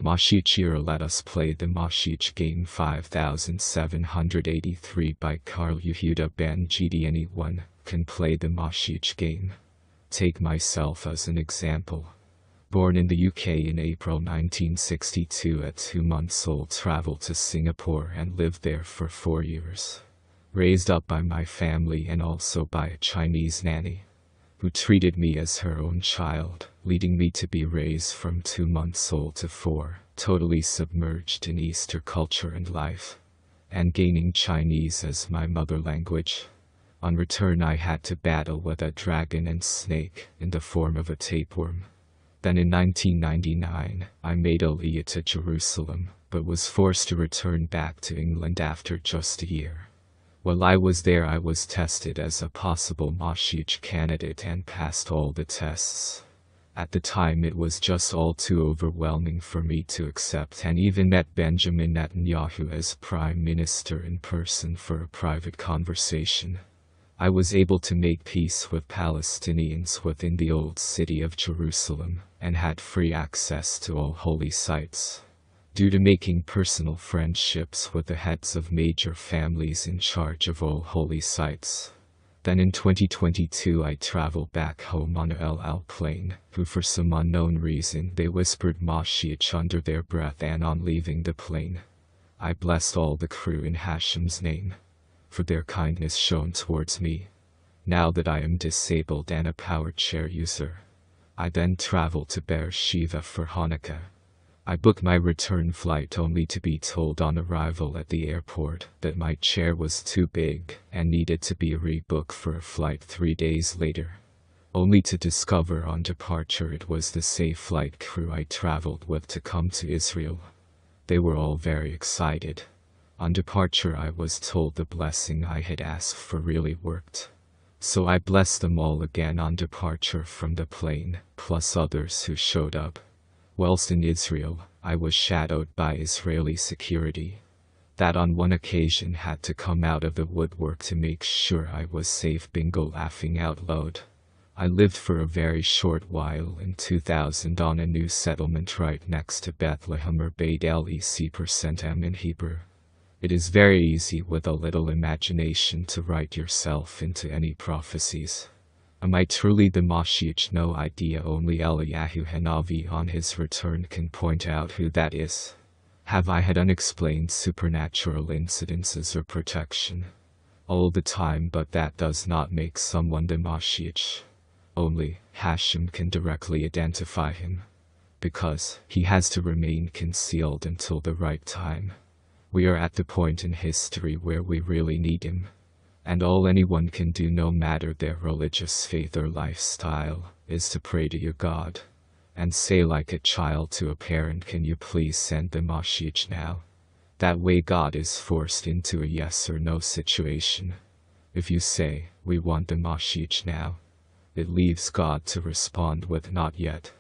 MoShiach, let us play the MoShiach game 5783 by Carl Yehuda Ben-Yosef. Anyone can play the MoShiach game. Take myself as an example. Born in the UK in April 1962, at 2 months old, traveled to Singapore and lived there for 4 years. Raised up by my family and also by a Chinese nanny, who treated me as her own child, leading me to be raised from 2 months old to 4, totally submerged in Eastern culture and life, and gaining Chinese as my mother language. On return, I had to battle with a dragon and snake in the form of a tapeworm. Then in 1999, I made Aliyah to Jerusalem, but was forced to return back to England after just a year. While I was there, I was tested as a possible MoShiach candidate and passed all the tests. At the time, it was just all too overwhelming for me to accept, and even met Benjamin Netanyahu as Prime Minister in person for a private conversation. I was able to make peace with Palestinians within the old city of Jerusalem, and had free access to all holy sites, due to making personal friendships with the heads of major families in charge of all holy sites. Then in 2022, I traveled back home on a El Al plane, who for some unknown reason they whispered MoShiach under their breath, and on leaving the plane, I blessed all the crew in HaShem's name for their kindness shown towards me. Now that I am disabled and a power chair user, I then traveled to Beersheba for Hanukkah. I booked my return flight only to be told on arrival at the airport that my chair was too big and needed to be rebooked for a flight 3 days later, only to discover on departure it was the same flight crew I traveled with to come to Israel. They were all very excited. On departure, I was told the blessing I had asked for really worked. So I blessed them all again on departure from the plane, plus others who showed up. Whilst in Israel, I was shadowed by Israeli security that on one occasion had to come out of the woodwork to make sure I was safe. Bingo, laughing out loud. I lived for a very short while in 2000 on a new settlement right next to Bethlehem, or Beit El in Hebrew. It is very easy with a little imagination to write yourself into any prophecies. Am I truly the MoShiach? No idea. Only Eliyahu Hanavi on his return can point out who that is. Have I had unexplained supernatural incidences or protection all the time? But that does not make someone the MoShiach. Only HaShem can directly identify him, because he has to remain concealed until the right time. We are at the point in history where we really need him, and all anyone can do, no matter their religious faith or lifestyle, is to pray to your God and say like a child to a parent, "Can you please send the MoShiach now?" That way God is forced into a yes or no situation. If you say, "We want the MoShiach now," it leaves God to respond with "not yet."